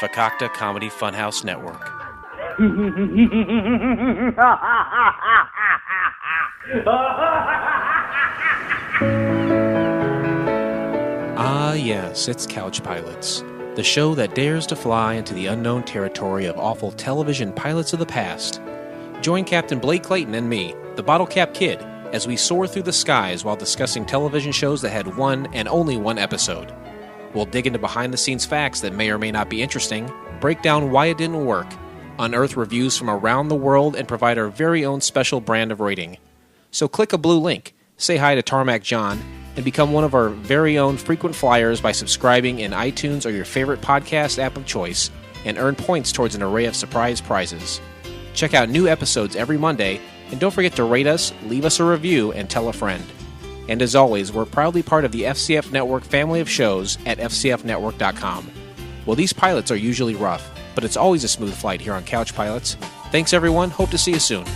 Fakakta Comedy Funhouse Network. Ah, yes, it's Couch Pilots, the show that dares to fly into the unknown territory of awful television pilots of the past. Join Captain Blake Clayton and me, the Bottle Cap Kid, as we soar through the skies while discussing television shows that had one and only one episode. We'll dig into behind-the-scenes facts that may or may not be interesting, break down why it didn't work, unearth reviews from around the world, and provide our very own special brand of rating. So click a blue link, say hi to Tarmac John, and become one of our very own frequent flyers by subscribing in iTunes or your favorite podcast app of choice, and earn points towards an array of surprise prizes. Check out new episodes every Monday, and don't forget to rate us, leave us a review, and tell a friend. And as always, we're proudly part of the FCF Network family of shows at FCFnetwork.com. Well, these pilots are usually rough, but it's always a smooth flight here on Couch Pilots. Thanks, everyone. Hope to see you soon.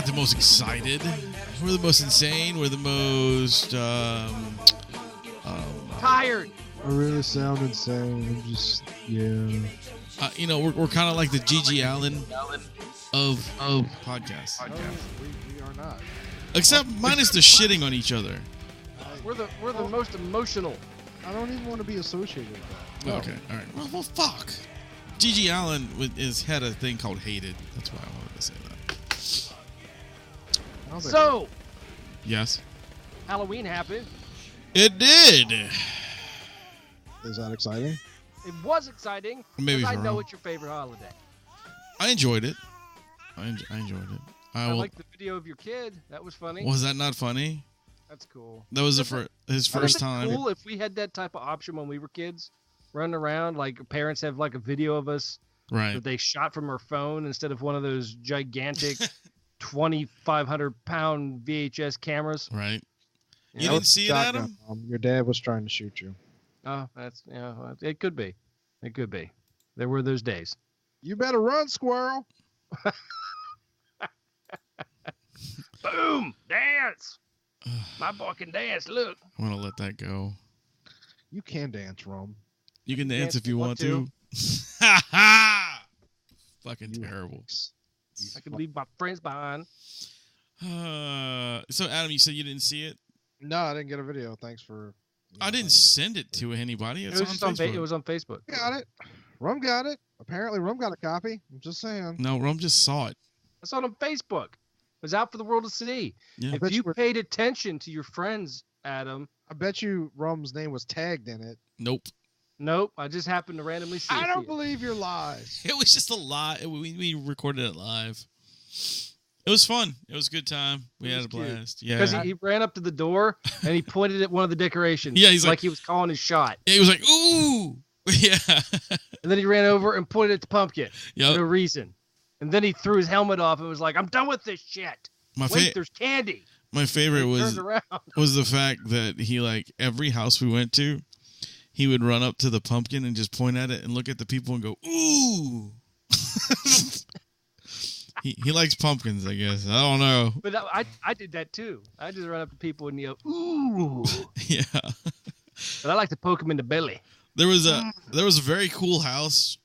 The most excited. We're the most insane. We're the most tired. I really sound insane. I'm just we're kind of like the Gigi Allen of podcasts. We are not. Except minus the shitting on each other. We're the most emotional. I don't even want to be associated with that. No. Okay, all right. Well, fuck. Gigi Allen had a thing called Hated. That's why I wanted to say that. So, yes, Halloween happened. It did. Is that exciting? It was exciting. Maybe I know it's your favorite holiday. I enjoyed it. I enjoyed it. I liked the video of your kid. That was funny. Was that not funny? That's cool. That was his first time. Cool if we had that type of option when we were kids, running around like parents have like a video of us, right? That they shot from our phone instead of one of those gigantic 2,500-pound VHS cameras. Right. You didn't see it, Adam? Your dad was trying to shoot you. Oh, it could be. It could be. There were those days. You better run, squirrel. Boom! Dance! My boy can dance, look. I want to let that go. You can dance, Rum. You can dance if you want to. Fucking terrible. I could leave my friends behind. So, Adam, you said you didn't see it? No, I didn't get a video. Thanks for... I didn't send it to anybody. It was on Facebook. It was on Facebook. Got it. Rum got it. Apparently, Rum got a copy. I'm just saying. No, Rum just saw it. I saw it on Facebook. It was out for the world to see. Yeah. If you paid attention to your friends, Adam... I bet you Rum's name was tagged in it. Nope, I just happened to randomly see it. I don't believe your lies. It was just a lie. We recorded it live. It was fun. It was a good time. We had a blast. Yeah. Because he ran up to the door and he pointed at one of the decorations. Yeah, he's like he was calling his shot. Yeah, he was like, ooh. Yeah. And then he ran over and pointed at the pumpkin. Yep. For no reason. And then he threw his helmet off and was like, I'm done with this shit. Wait, there's candy. My favorite was the fact that he, like, every house we went to, he would run up to the pumpkin and just point at it and look at the people and go, ooh. He likes pumpkins, I guess. I don't know. But I did that too. I just run up to people and yell, ooh. Yeah. But I like to poke them in the belly. There was a very cool house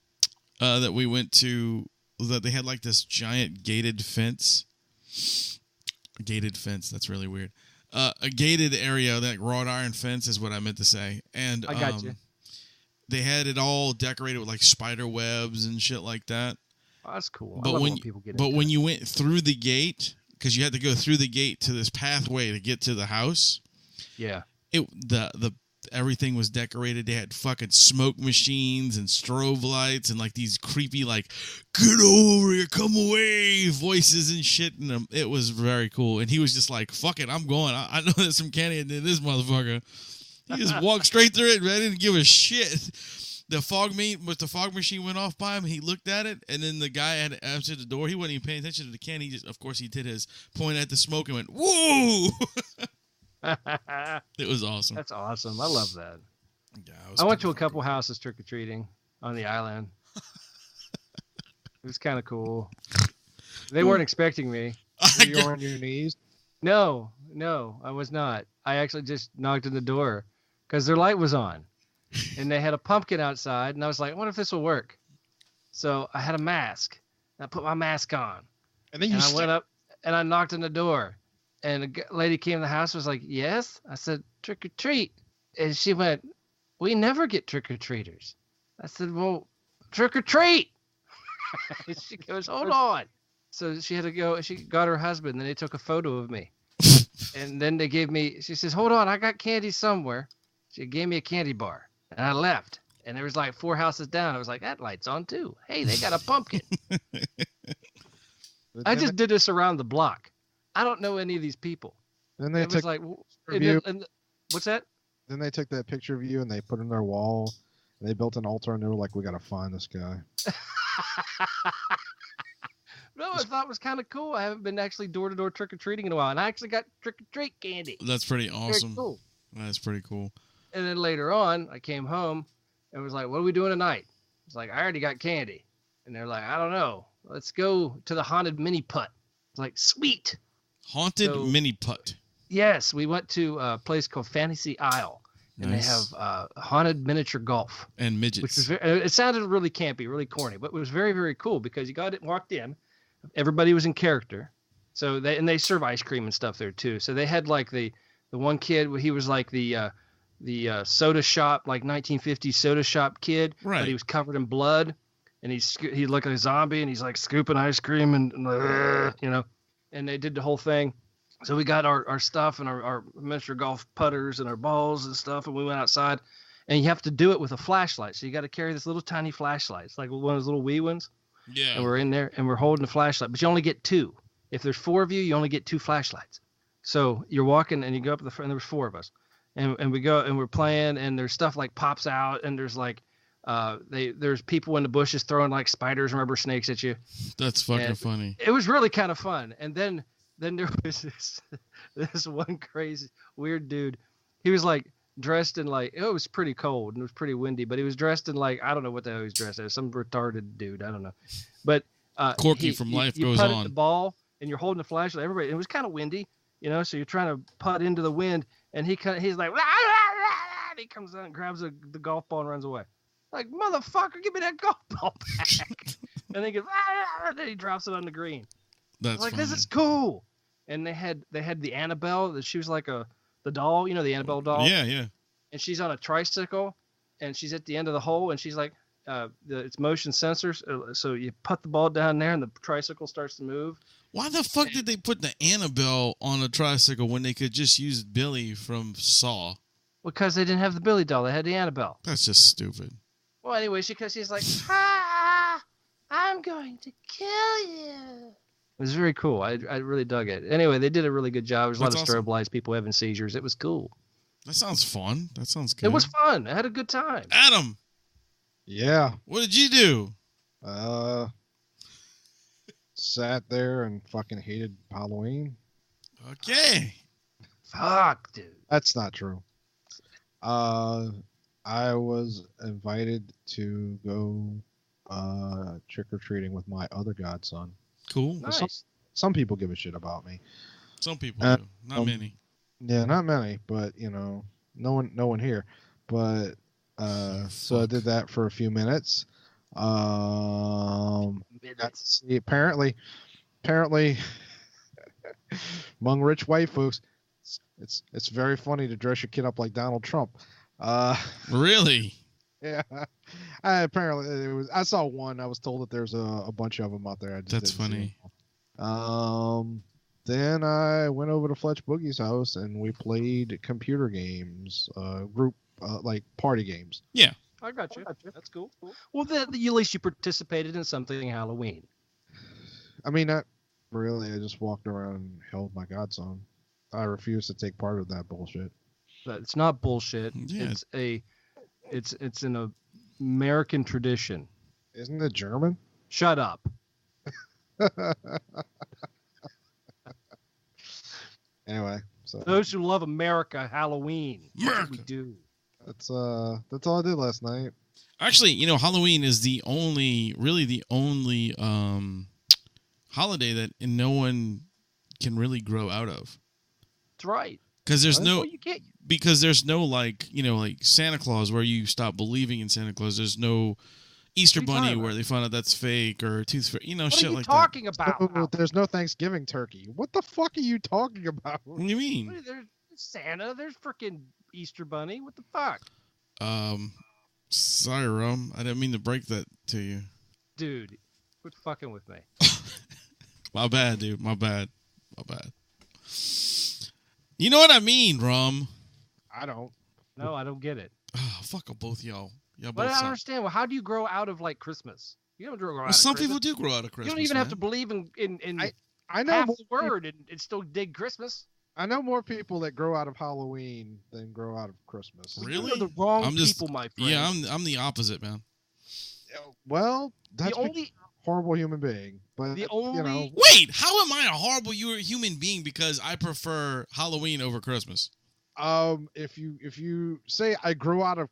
that we went to, that they had like this giant gated fence. Gated fence, that's really weird. A gated area, that wrought iron fence is what I meant to say. And I got you. They had it all decorated with like spider webs and shit like that. Oh, that's cool. But when you went through the gate, because you had to go through the gate to this pathway to get to the house. Yeah. The everything was decorated. They had fucking smoke machines and strobe lights and like these creepy like "get over here, come away" voices and shit. And it was very cool. And he was just like, "Fuck it, I'm going. I know there's some candy in this motherfucker." He just walked straight through it. Man, I didn't give a shit. The fog machine went off by him. He looked at it, and then the guy had answered the door. He wasn't even paying attention to the can. He just, of course, he did his point at the smoke and went, "Whoa!" It was awesome. That's awesome. I love that. Yeah, I went to a couple houses trick or treating on the island. It was kind of cool. They weren't expecting me. Were you on your knees? No, I was not. I actually just knocked on the door because their light was on, and they had a pumpkin outside, and I was like, I wonder if this will work. So I had a mask. I put my mask on, and then I went up and I knocked on the door, and a lady came in the house. Was like, "Yes." I said, "Trick or treat," and she went, "We never get trick or treaters." I said, "Well, trick or treat." She goes, "Hold on." So she had to go. She got her husband, and then they took a photo of me. And then they gave me, she says, "Hold on, I got candy somewhere." She gave me a candy bar, and I left. And there was like 4 houses down. I was like, that light's on too. Hey, they got a pumpkin. I just did this around the block. I don't know any of these people. Then they took like, what's that? Then they took that picture of you and they put it in their wall. And they built an altar and they were like, "We got to find this guy." No, I thought it was kind of cool. I haven't been actually door-to-door trick-or-treating in a while, and I actually got trick-or-treat candy. That's pretty awesome. Very cool. That's pretty cool. And then later on, I came home and was like, "What are we doing tonight?" It's like, "I already got candy." And they're like, "I don't know. Let's go to the haunted mini putt." It's like, sweet. Haunted mini putt. Yes, we went to a place called Fantasy Isle. And They have haunted miniature golf. And midgets. Which was it sounded really campy, really corny, but it was very, very cool because you walked in. Everybody was in character. So they serve ice cream and stuff there too. So they had like the one kid, he was like the soda shop, like 1950s soda shop kid. Right. But he was covered in blood. And he looked like a zombie and he's like scooping ice cream and and they did the whole thing. So we got our stuff and our miniature golf putters and our balls and stuff, and we went outside. And you have to do it with a flashlight. So you got to carry this little tiny flashlight. It's like one of those little wee ones. Yeah. And we're in there, and we're holding the flashlight. But you only get 2. If there's 4 of you, you only get 2 flashlights. So you're walking, and you go up to the front, and there was 4 of us. And we go, and we're playing, and there's stuff like pops out, and there's like there's people in the bushes throwing like spiders and rubber snakes at you. That's fucking funny. It was really kind of fun. And then there was this one crazy weird dude. He was like dressed in like, it was pretty cold and it was pretty windy, but he was dressed in like, I don't know what the hell he was dressed as, some retarded dude, I don't know. But Corky from Life Goes put On. the ball and you're holding the flashlight. Everybody, it was kind of windy, so you're trying to putt into the wind, and he's like, rah, rah, rah, and he comes out and grabs the golf ball and runs away. Like, motherfucker, give me that golf ball back. And then he goes, and then he drops it on the green. That's like, funny. This is cool. And they had the Annabelle. She was like the doll, the Annabelle doll. Yeah. And she's on a tricycle, and she's at the end of the hole, and she's like, it's motion sensors. So you put the ball down there, and the tricycle starts to move. Why the fuck did they put the Annabelle on a tricycle when they could just use Billy from Saw? Because they didn't have the Billy doll. They had the Annabelle. That's just stupid. Well, anyway, she's like, I'm going to kill you. It was very cool. I really dug it. Anyway, they did a really good job. There was a lot of strobe lights, people having seizures. It was cool. That sounds fun. That sounds good. It was fun. I had a good time. Adam. Yeah. What did you do? Sat there and fucking hated Halloween. Okay. Fuck, dude. That's not true. I was invited to go trick-or-treating with my other godson. Cool. Nice. Some people give a shit about me. Some people do. Not many. Yeah, not many, but no one here. But so I did that for a few minutes. Got to see apparently among rich white folks, it's very funny to dress your kid up like Donald Trump. Really? Yeah. Apparently it was. I saw one. I was told that there's a bunch of them out there. That's funny. Then I went over to Fletch Boogie's house and we played computer games, group like party games. Yeah. I got you. That's cool. Well, then at least you participated in something Halloween. I mean, not really. I just walked around and held my godson. I refuse to take part of that bullshit. But it's not bullshit. Yeah. It's an American tradition. Isn't it German? Shut up. Anyway, so Those who love America, Halloween. That's what we do. that's all I did last night. Actually, Halloween is the only holiday that no one can really grow out of. That's right. Because there's no like Santa Claus where you stop believing in Santa Claus. There's no Easter Bunny where they find out that's fake or Tooth Fairy, shit like that. What are you talking about? There's no Thanksgiving turkey. What the fuck are you talking about? What do you mean? There's Santa. There's freaking Easter Bunny. What the fuck? Sorry, Rum. I didn't mean to break that to you. Dude, quit fucking with me. My bad, dude. My bad. You know what I mean, Rum? I don't. No, I don't get it. Oh, fuck both y'all. But I don't understand. Well, how do you grow out of like Christmas? You don't grow out of some Christmas. people do grow out of Christmas. You don't even have to believe in I know half more the word and still dig Christmas. I know more people that grow out of Halloween than grow out of Christmas. Really? You're the wrong people, my friend. Yeah, I'm the opposite, man. Well, that's a horrible human being. But Wait, how am I a horrible human being because I prefer Halloween over Christmas? If you say I grew out of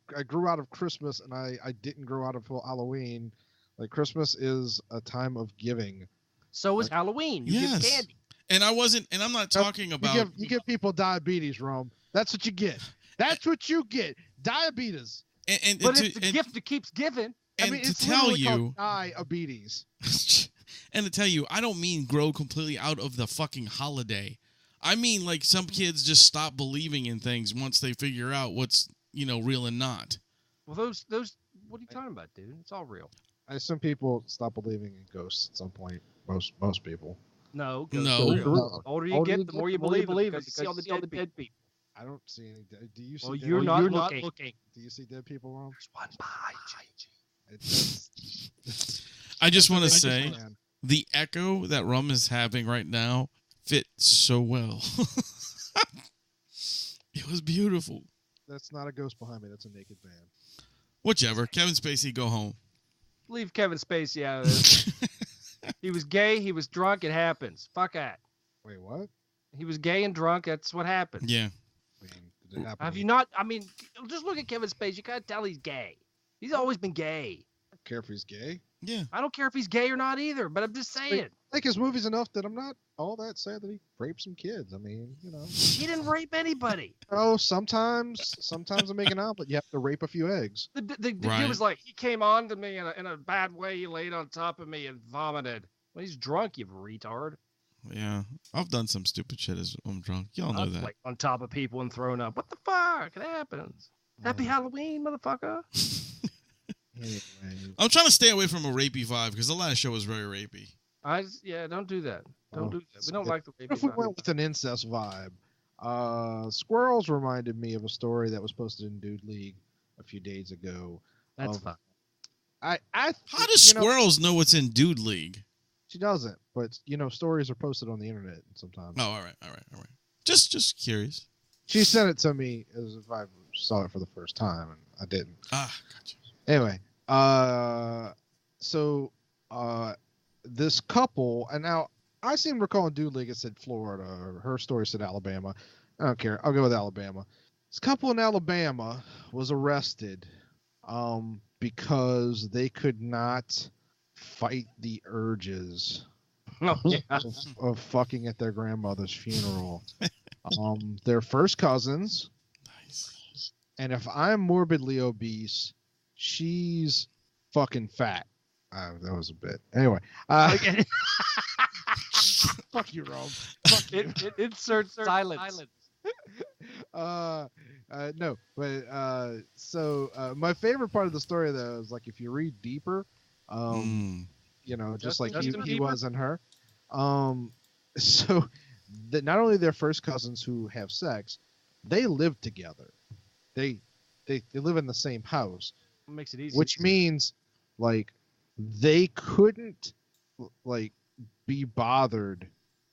Christmas and I didn't grow out of Halloween, like Christmas is a time of giving. So is Halloween. You give candy. And I'm not talking about you give people diabetes, Rome. That's what you get. That's what you get. Diabetes. But it's the gift that keeps giving. And to tell you diabetes. And to tell you, I don't mean grow completely out of the fucking holiday. I mean, like, some kids just stop believing in things once they figure out what's, real and not. Well, those, what are you talking about, dude? It's all real. I assume people stop believing in ghosts at some point. Most people. No. The older you get, the more you believe it because you see all the dead people. I don't see any dead. Do you see? Well, dead you're people? not looking. Do you see dead people, Ron? There's one behind I just want to say, the echo that Rum is having right now fit so well. It was beautiful. That's not a ghost behind me. That's a naked man. Whichever. Kevin Spacey, go home. Leave Kevin Spacey out of this. He was gay. He was drunk. It happens. Fuck that. Wait, what? He was gay and drunk. That's what happened. Yeah. I mean, did it happen? Have you not? I mean, just look at Kevin Spacey. You can't tell he's gay. He's always been gay. I don't care if he's gay. Yeah. I don't care if he's gay or not either, but I'm just saying. I like his movies enough that I'm not all that sad that he raped some kids. I mean, He didn't rape anybody. Oh, sometimes I make an omelet. You have to rape a few eggs. The dude was like, he came on to me in a bad way. He laid on top of me and vomited. Well, he's drunk, you retard. Yeah. I've done some stupid shit as I'm drunk. Y'all know that. Like on top of people and thrown up. What the fuck? It happens. Happy Halloween, motherfucker. Anyway. I'm trying to stay away from a rapey vibe because the last show was very rapey. Don't do that. Don't do that. We don't like the rapey If we vibe. went with an incest vibe, Squirrels reminded me of a story that was posted in Dude League a few days ago. That's fine. How do Squirrels know what's in Dude League? She doesn't, but stories are posted on the internet sometimes. Oh, all right. Just curious. She sent it to me as if I saw it for the first time, and I didn't. Gotcha. Anyway, this couple, and now I seem to recall in Dude League it said Florida, or her story said Alabama. I don't care. I'll go with Alabama. This couple in Alabama was arrested because they could not fight the urges of fucking at their grandmother's funeral. They're first cousins. Nice. And if I'm morbidly obese, she's fucking fat. That was a bit. Anyway. Fuck you, Rome. Fuck you. Insert silence. No, but so my favorite part of the story though is like if you read deeper, you know, just like he was and her. So that not only their first cousins who have sex, they live together. They live in the same house. Makes it easy. Which means like they couldn't like be bothered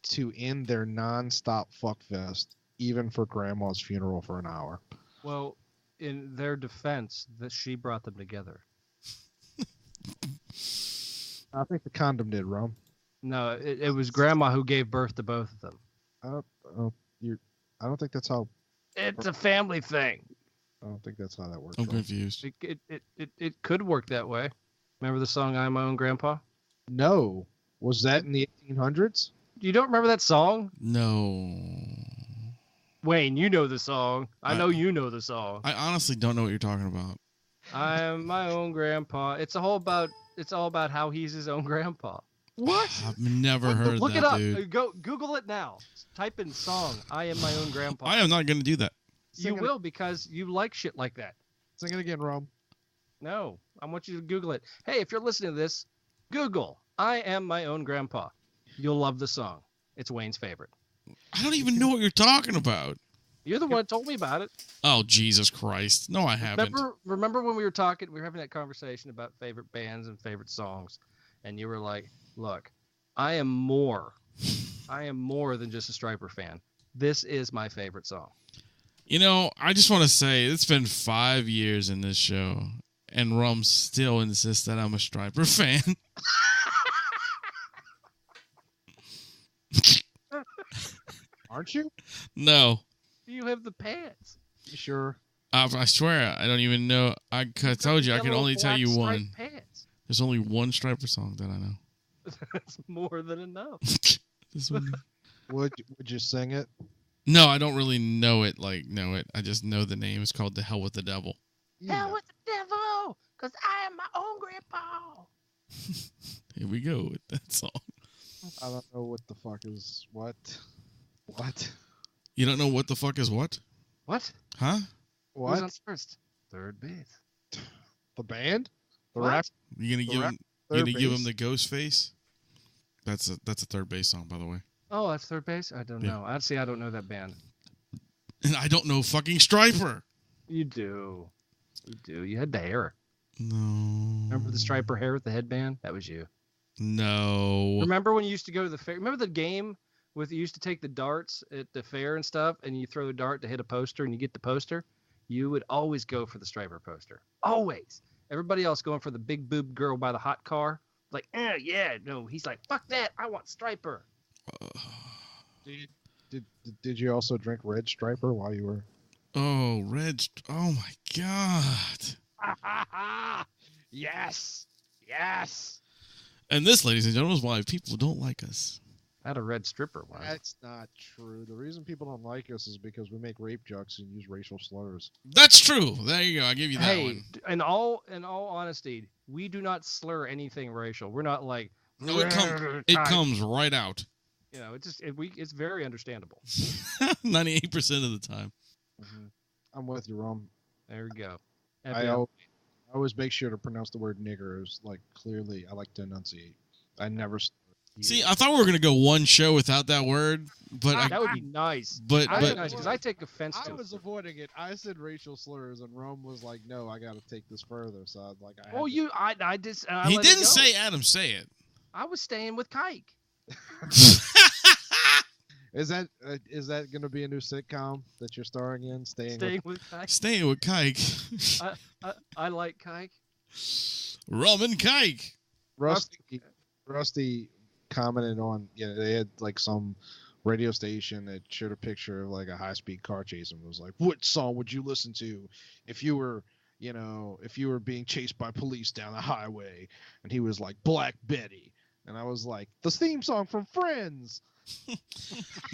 to end their non-stop fuckfest even for grandma's funeral for an hour. Well, in their defense, that she brought them together. I think the condom did, Rome. No, it was grandma who gave birth to both of them. I don't think that's how. It's a family thing. I don't think that's how that works. I'm confused. It could work that way. Remember the song "I'm My Own Grandpa"? No, was that in the 1800s? You don't remember that song? No. Wayne, you know the song. I know you know the song. I honestly don't know what you're talking about. I'm my own grandpa. It's all about how he's his own grandpa. What? I've never heard Look that, it up. dude. Go Google it now. Type in song. I am my own grandpa. I am not going to do that. You will because you like shit like that. Sing it again, Rome. No, I want you to Google it. Hey, if you're listening to this, Google I am my own grandpa. You'll love the song. It's Wayne's favorite. I don't even know what you're talking about. You're the one that told me about it. Oh, Jesus Christ. No, I haven't. Remember when we were talking, we were having that conversation about favorite bands and favorite songs, and you were like, look, I am more than just a Stryper fan. This is my favorite song. You know, I just want to say, it's been 5 years in this show, and Rum still insists that I'm a Stryper fan. Aren't you? No. You have the pants. You sure? I swear, I don't even know. I told you, I can only tell you one. Pants. There's only one Stryper song that I know. That's more than enough. This one. Would you sing it? No, I don't really know it. I just know the name. It's called "The Hell with the Devil." Yeah. Hell with the devil, because I am my own grandpa. Here we go with that song. I don't know what the fuck is what. What? You don't know what the fuck is what? What? Huh? What? Who's on first? Third base. The band? The What? rap? You gonna give him? You gonna give him the ghost face? That's a third base song, by the way. Oh, that's third base? I don't know. Actually, I don't know that band. And I don't know fucking Stryper. You do. You do. You had the hair. No. Remember the Stryper hair with the headband? That was you. No. Remember when you used to go to the fair? Remember the game with you used to take the darts at the fair and stuff, and you throw the dart to hit a poster, and you get the poster? You would always go for the Stryper poster. Always. Everybody else going for the big boob girl by the hot car. Like, yeah, no. He's like, fuck that. I want Stryper. Did you also drink Red Stryper while you were? Oh, Red. Oh my God. Yes. Yes. And this, ladies and gentlemen, is why people don't like us. I had a red stripper once. That's not true. The reason people don't like us is because we make rape jokes and use racial slurs. That's true. There you go. I'll give you that one. In all honesty, we do not slur anything racial. We're not like. No, it comes right out. You know, it's very understandable. 98% of the time. Mm-hmm. I'm with you, Rom. There we go. I always make sure to pronounce the word nigger as like clearly. I like to enunciate. I never. See, I thought we were gonna go one show without that word, but that would be nice. But because I take offense to it. I was avoiding it. I said racial slurs, and Rome was like, "No, I got to take this further." So I was like, he didn't say Adam. Say it. I was staying with Kike. Is that going to be a new sitcom that you're starring in? Staying with Kike. Staying with Kike. I like Kike. Rum and Kike. Rusty commented on, they had like some radio station that showed a picture of like a high-speed car chase and was like, what song would you listen to if you were being chased by police down the highway? And he was like, Black Betty. And I was like, the theme song from Friends.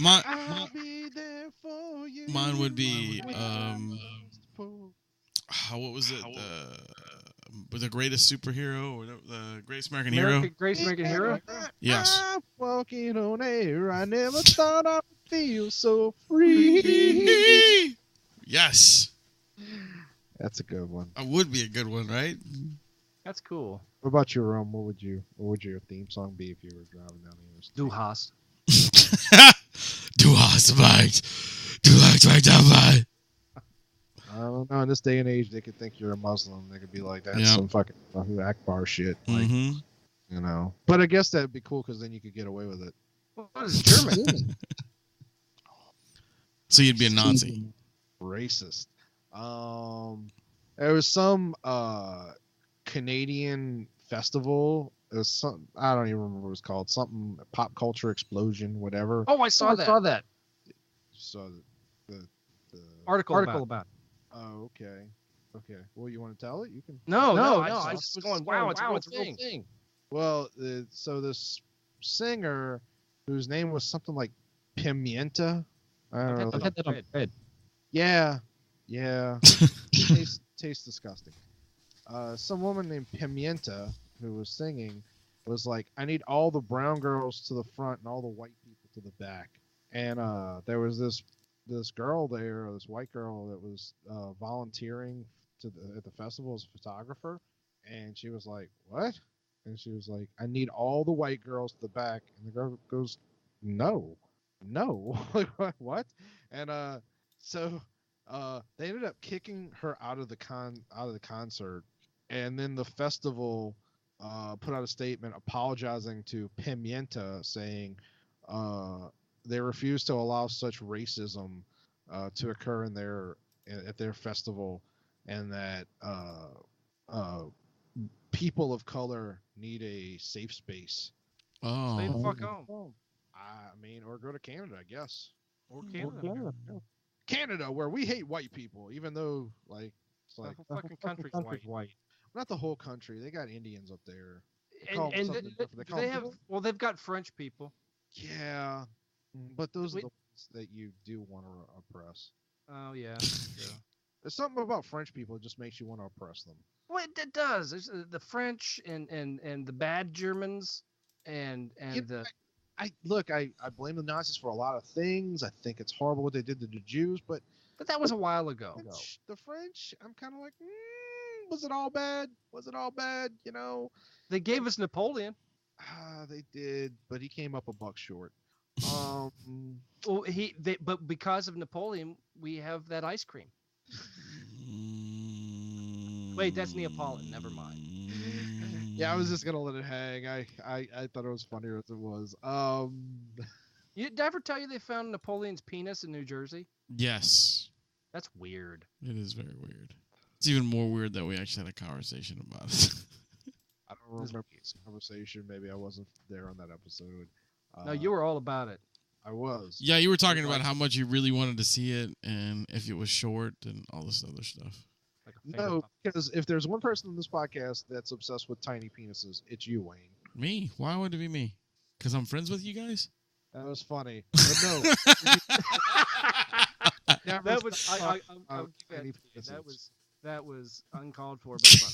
I'll be there for you. Mine would be what was it? with the greatest superhero, or the greatest American hero. Greatest American hero? Yes. I'm walking on air. I never thought I would feel so free. Yes. That's a good one. That would be a good one, right? That's cool. What about your What would your theme song be if you were driving down the interstate? Du hast. Du hast recht. Du hast recht dabei. I don't know. In this day and age, they could think you're a Muslim. They could be like, that's Yep. some fucking Akbar shit. Like, Mm-hmm. you know. But I guess that'd be cool because then you could get away with it. What is German? So you'd be a Nazi. Racist. There was some Canadian festival. It was some, I don't even remember what it was called. Something pop culture explosion, whatever. Oh, I saw that. So the Article about it. Oh, okay. Well, you want to tell it? You can. No. I was just going, wow, it's a real thing. Well, so this singer, whose name was something like Pimienta. I don't know. I've had that on bread. Yeah. Tastes disgusting. Some woman named Pimienta who was singing was like, I need all the brown girls to the front and all the white people to the back. And there was this girl there, this white girl that was volunteering at the festival as a photographer, and she was like, what? And she was like, I need all the white girls to the back. And the girl goes, no, like what? And so they ended up kicking her out of the concert, and then the festival put out a statement apologizing to Pimienta, saying they refuse to allow such racism to occur at their festival, and that people of color need a safe space. Oh. Stay the fuck home. I mean, or go to Canada, I guess. Or Canada. Canada, where we hate white people, even though it's like The whole fucking country's white. not the whole country. They got Indians up there. And they've got French people. Yeah, but those are the ones that you do want to oppress. Oh yeah. There's something about French people that just makes you want to oppress them. Well, it does. There's the French and the bad Germans and I blame the Nazis for a lot of things. I think it's horrible what they did to the Jews, but that was a while ago. The French, I'm kind of like, was it all bad? Was it all bad? You know, they gave us Napoleon. They did, but he came up a buck short. Well, but because of Napoleon, we have that ice cream. Wait, that's Neapolitan. Never mind. Yeah, I was just gonna let it hang. I thought it was funnier as it was. Did I ever tell you they found Napoleon's penis in New Jersey? Yes. That's weird. It is very weird. It's even more weird that we actually had a conversation about it. I don't remember this conversation. Maybe I wasn't there on that episode. No, you were all about it. I was. Yeah, you were talking about how much you really wanted to see it and if it was short and all this other stuff. No, because if there's one person in this podcast that's obsessed with tiny penises, it's you, Wayne. Me? Why would it be me? Because I'm friends with you guys? That was funny. But no. That was uncalled for, but funny.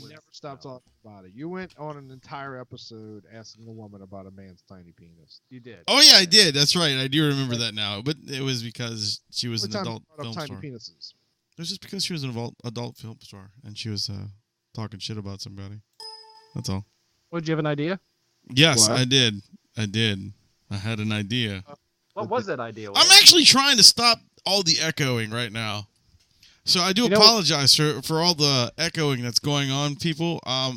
You never stopped talking about it. You went on an entire episode asking a woman about a man's tiny penis. You did. Oh yeah, I did. That's right. I do remember that now. But it was because she was an adult film tiny star. Penises. It was just because she was an adult film star and she was talking shit about somebody. That's all. Well, did you have an idea? Yes, What? I did. I had an idea. What was that idea? I'm actually trying to stop all the echoing right now. So I do apologize for all the echoing that's going on, people. I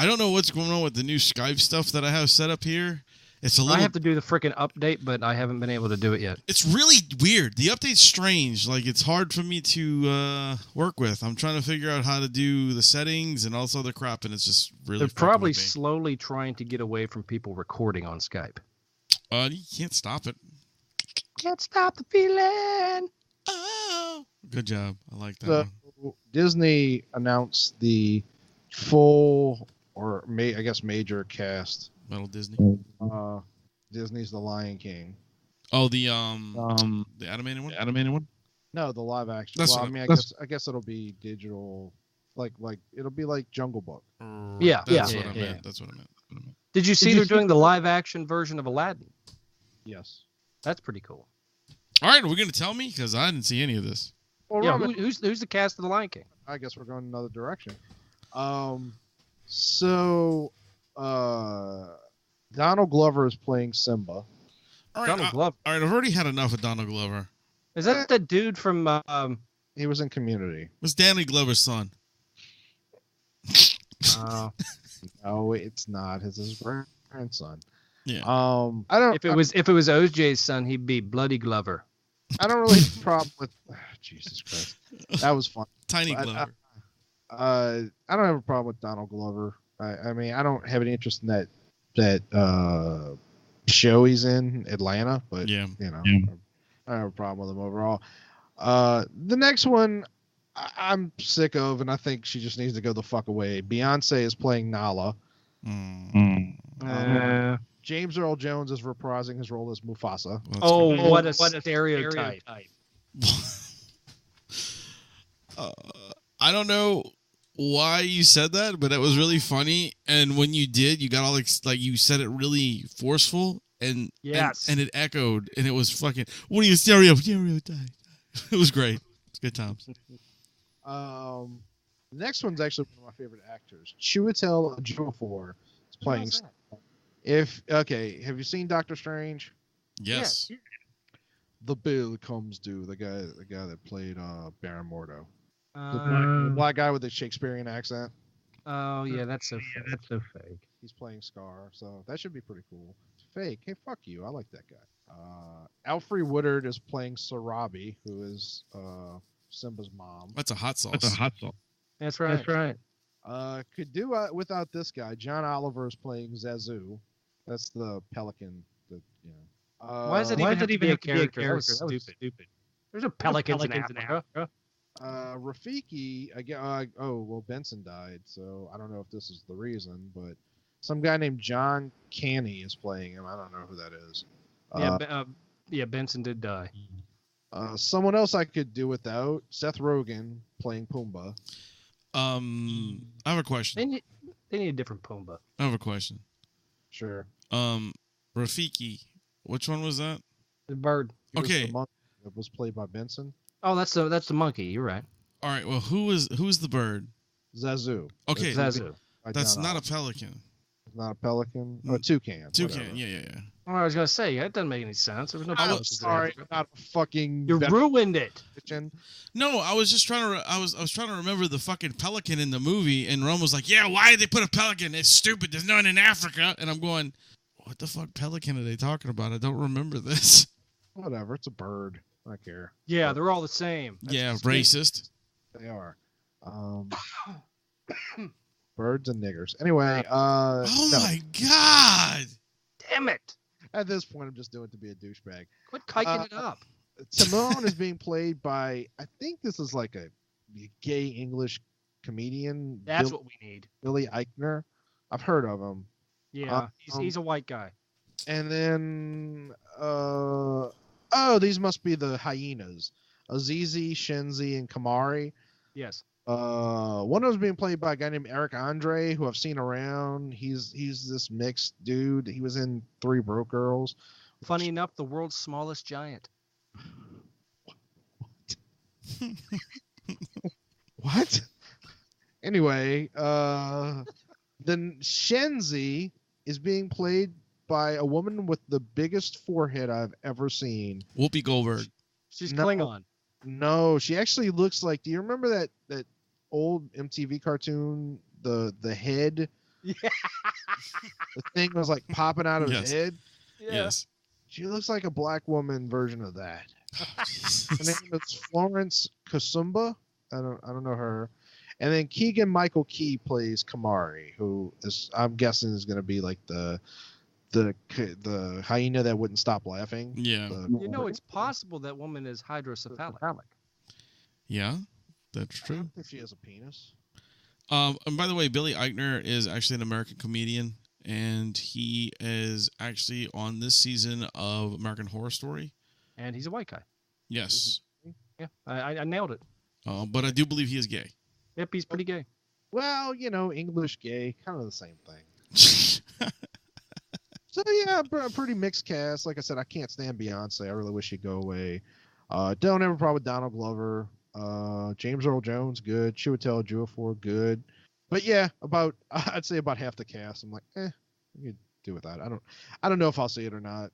don't know what's going on with the new Skype stuff that I have set up here. It's a little. I have to do the freaking update, but I haven't been able to do it yet. It's really weird. The update's strange. Like, it's hard for me to work with. I'm trying to figure out how to do the settings and all this other crap, and it's just really. They're probably slowly trying to get away from people recording on Skype. You can't stop it. Can't stop the feeling. Oh, good job. I like that one. Disney announced the full, or I guess major cast. Metal Disney. Disney's The Lion King. Oh, the animated one. The animated one? No, the live action. That's well, what I mean, I guess it'll be digital like it'll be like Jungle Book. Yeah, That's yeah, what I yeah. meant. That's what I meant. Did you see they're doing the live action version of Aladdin? Yes. That's pretty cool. All right, are we going to tell me? Because I didn't see any of this. Well, Yeah, Roman, who's the cast of the Lion King? I guess we're going another direction. So Donald Glover is playing Simba. All right, Donald Glover. All right, I've already had enough of Donald Glover. Is that the dude from? He was in Community. It's Danny Glover's son. No, it's not. It's his grandson. Yeah. I don't. If it was OJ's son, he'd be Bloody Glover. I don't really have a problem with. Jesus Christ, that was fun. Tiny Glover. I don't have a problem with Donald Glover. I mean, I don't have any interest in that show he's in, Atlanta, but Yeah. you know, I don't have a problem with him overall. The next one I'm sick of, and I think she just needs to go the fuck away. Beyonce is playing Nala. James Earl Jones is reprising his role as Mufasa. Oh, what a stereotype. I don't know why you said that, but it was really funny. And when you did, you got all like you said it really forceful, and Yes. and it echoed, and it was fucking. What are you stereotype? It was great. It's good times. The next one's actually one of my favorite actors. Chiwetel Ejiofor is playing. Have you seen Doctor Strange? Yes. Yeah. The bill comes due. The guy that played Baron Mordo, the Uh, black guy with the Shakespearean accent. oh yeah, that's so fake. He's playing Scar, so that should be pretty cool. Fake? Hey, fuck you. I like that guy. Alfre Woodard is playing Sarabi, who is Simba's mom. That's a hot sauce. That's right. Could do without this guy. John Oliver is playing Zazu. That's the pelican. Why does it even have to be a character? That was stupid. There's a pelican in Africa. Rafiki again. Benson died, so I don't know if this is the reason, but some guy named John Canny is playing him. I don't know who that is. Benson did die. Someone else I could do without. Seth Rogen playing Pumbaa. I have a question. They need a different Pumbaa. I have a question. Sure. Rafiki, which one was that? The bird. Okay. It was played by Benson. Oh, that's the monkey. You're right. All right. Well, who's the bird? Zazu. Okay. Zazu. That's not a pelican. It's not a pelican. Oh, toucan. Toucan. Whatever. Yeah. Oh, I was gonna say that doesn't make any sense. There was no. I'm sorry, I'm not a fucking. You ruined it. No, I was just trying to. I was trying to remember the fucking pelican in the movie, and Rome was like, "Yeah, why did they put a pelican? It's stupid. There's none in Africa." And I'm going, "What the fuck pelican are they talking about? I don't remember this." Whatever. It's a bird. I don't care. Yeah, they're all the same. Yeah, racist. They are. Birds and niggers. Anyway. Oh my god! Damn it! At this point, I'm just doing it to be a douchebag. Quit kiking it up. Timon is being played by, I think this is like a gay English comedian. That's what we need. Billy Eichner. I've heard of him. Yeah, he's a white guy. And then, these must be the hyenas. Azizi, Shenzi, and Kamari. Yes. One of them's being played by a guy named Eric Andre, who I've seen around. He's this mixed dude. He was in 3 Broke Girls. Funny enough, the world's smallest giant. What? Anyway, then Shenzi is being played by a woman with the biggest forehead I've ever seen. Whoopi Goldberg. She's Klingon. No, she actually looks like. Do you remember that old MTV cartoon? The head. Yeah. The thing was like popping out of his head. Yeah. Yes. She looks like a black woman version of that. Her name is Florence Kasumba. I don't know her. And then Keegan Michael Key plays Kamari, who is, I'm guessing, is going to be like the hyena that wouldn't stop laughing. Yeah. It's possible that woman is hydrocephalic. Yeah, that's I true. don't think she has a penis. And by the way, Billy Eichner is actually an American comedian, and he is actually on this season of American Horror Story. And he's a white guy. Yes. Yeah, I nailed it. But I do believe he is gay. Yep, he's pretty gay. Well, English gay, kind of the same thing. So yeah, pretty mixed cast. Like I said, I can't stand Beyonce. I really wish she'd go away. Don't have a problem with Donald Glover. James Earl Jones, good. Chiwetel Ejiofor, good. But yeah, I'd say about half the cast. I'm like, I could do with that. I don't know if I'll see it or not.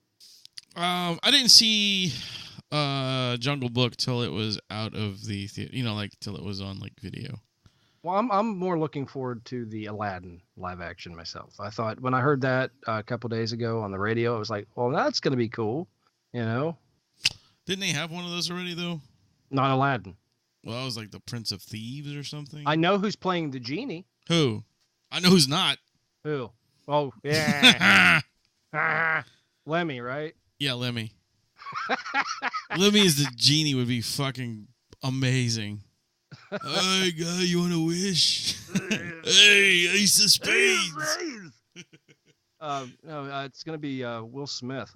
I didn't see Jungle Book till it was out of the theater, till it was on video. Well, I'm more looking forward to the Aladdin live action myself. I thought when I heard that a couple days ago on the radio, I was like, well, that's going to be cool, Didn't they have one of those already, though? Not Aladdin. Well, that was like the Prince of Thieves or something. I know who's playing the genie. Who? I know who's not. Who? Oh, yeah. Lemmy, right? Yeah, Lemmy. Lemmy as the genie would be fucking amazing. Hey, guy, you want to wish? Hey, Ace of Spades. No, it's going to be Will Smith.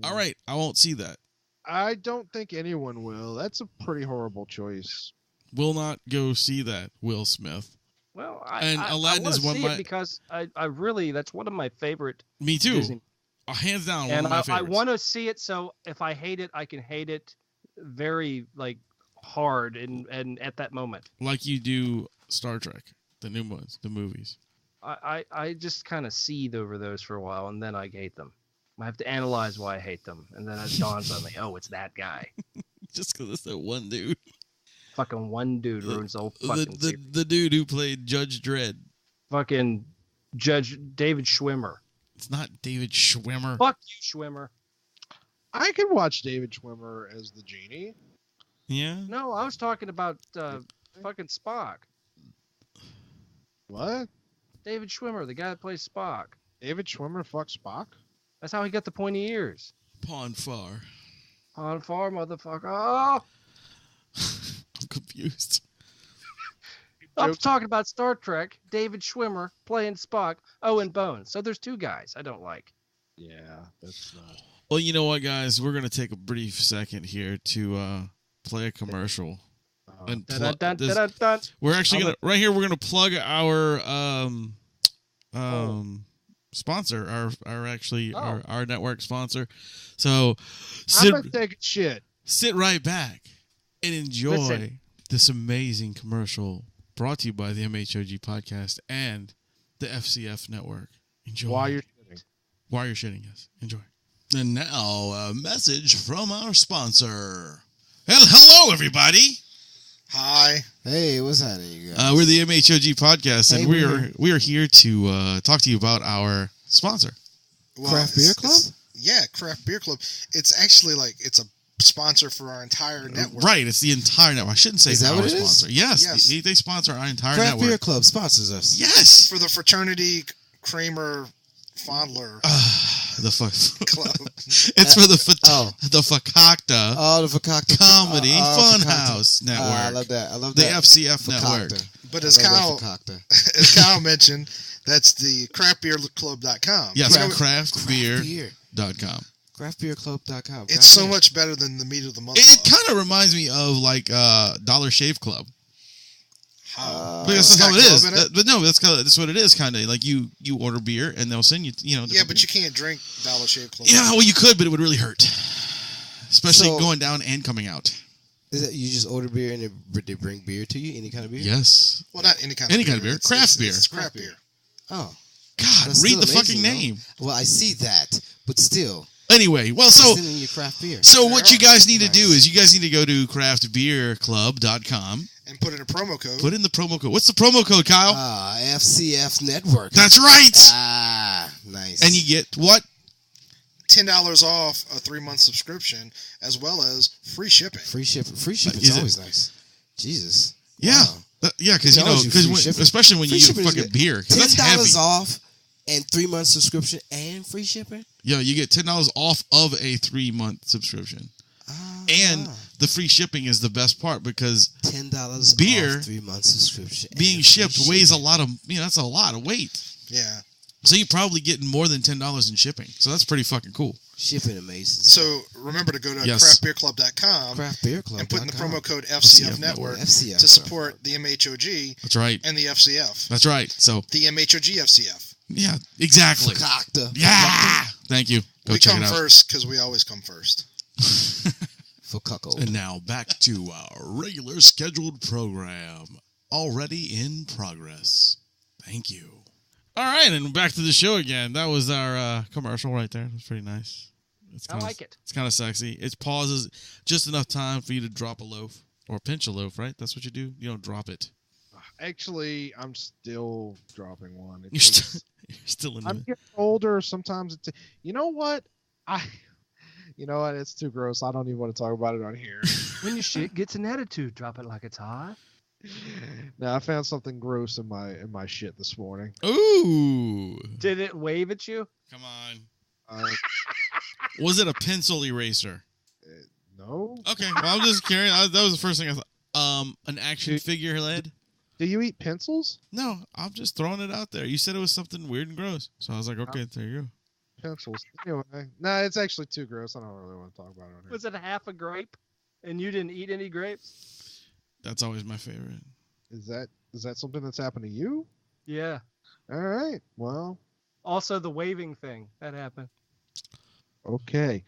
All right, I won't see that. I don't think anyone will. That's a pretty horrible choice. Will not go see that, Will Smith. Well, Aladdin is one of my... because I really, that's one of my favorite. Me too. Disney. Hands down, and one of my favorites. I want to see it, so if I hate it, I can hate it very hard and at that moment. Like you do Star Trek, the new ones, the movies. I just kind of seethe over those for a while, and then I hate them. I have to analyze why I hate them, and then it dawns on me, oh, it's that guy. Just because it's that one dude. Fucking one dude ruins the whole fucking series. The dude who played Judge Dredd. Fucking Judge David Schwimmer. It's not David Schwimmer. Fuck you, Schwimmer. I could watch David Schwimmer as the genie. Yeah? No, I was talking about fucking Spock. What? David Schwimmer, the guy that plays Spock. David Schwimmer fuck Spock? That's how he got the pointy ears. Pon far, motherfucker. Oh! I'm confused. I'm talking about Star Trek, David Schwimmer playing Spock, and Bones. So there's two guys I don't like. Yeah, that's not... Well, you know what, guys? We're going to take a brief second here to play a commercial. And we're actually going to, right here, we're going to plug our sponsor, our network sponsor. So I'm going to take a shit. Sit right back and enjoy this amazing commercial brought to you by the MHOG podcast and the FCF Network. Enjoy. While you're shitting, yes. Enjoy. And now, a message from our sponsor. Hello, everybody. Hi. Hey, what's happening, you guys? We're the MHOG podcast, and we are here to talk to you about our sponsor. Well, Craft Beer Club? Yeah, Craft Beer Club. It's actually it's a sponsor for our entire network. Right, it's the entire network. I shouldn't say our sponsor. Yes. They sponsor our entire Craft network. Beer Club sponsors us. Yes. For the Fraternity Kramer Fondler the fuck Club. It's for the Fakakta. Oh, the Fakakta Comedy Funhouse Network. I love that. The FCF Network. But as Kyle mentioned, that's the craftbeerclub.com. Yes, craftbeer.com. Craftbeerclub.com. It's so much better than the Meat of the Month. It kind of reminds me of Dollar Shave Club. Because that's how it is. But no, that's what it is. Kind of like you order beer and they'll send you. Yeah, but you can't drink Dollar Shave Club. Yeah, well, you could, but it would really hurt, especially going down and coming out. Is it you just order beer and they bring beer to you? Any kind of beer? Yes. Well, not any kind of beer. Any kind of beer. Craft beer. It's craft beer. Oh, God! Read the fucking name. Well, I see that, but still. Anyway, well, so your craft beer. So what you guys need to do is you guys need to go to craftbeerclub.com and put in a promo code. Put in the promo code. What's the promo code, Kyle? FCF Network. That's right. Nice. And you get what? $10 off a 3-month subscription, as well as free shipping. Free shipping is always nice. Jesus. Yeah. Wow. Yeah, because especially when you get fucking beer. $10 off and 3-month subscription and free shipping? Yeah, you get $10 off of a 3-month subscription. And the free shipping is the best part because $10 beer off 3-month subscription being shipped weighs a lot of, that's a lot of weight. Yeah. So you're probably getting more than $10 in shipping. So that's pretty fucking cool. Shipping amazing. So remember to go to craftbeerclub.com and put in the promo code FCF Network to support the MHOG. That's right. And the FCF. That's right. So the MHOG FCF. Yeah, exactly. Yeah. Thank you. Go we check come it out. first because we always come first. For cuckold. And now back to our regular scheduled program. Already in progress. Thank you. All right, and back to the show again. That was our commercial right there. It was pretty nice. I like it. It's kind of sexy. It pauses just enough time for you to drop a loaf or pinch a loaf, right? That's what you do. You don't drop it. Actually, I'm still dropping one. You're still in. I'm getting older. Sometimes it's. You know what? You know what? It's too gross. I don't even want to talk about it on here. When your shit gets an attitude, drop it like it's hot. Now I found something gross in my shit this morning. Ooh! Did it wave at you? Come on. Was it a pencil eraser? No. Okay. Well, I'm just curious. That was the first thing I thought. An action figure lead. Do you eat pencils? No, I'm just throwing it out there. You said it was something weird and gross, so I was like, okay, there you go. Pencils. Anyway, no, it's actually too gross. I don't really want to talk about it on here. Was it half a grape, and you didn't eat any grapes? That's always my favorite. Is that something that's happened to you? Yeah. All right. Well. Also, the waving thing that happened. Okay.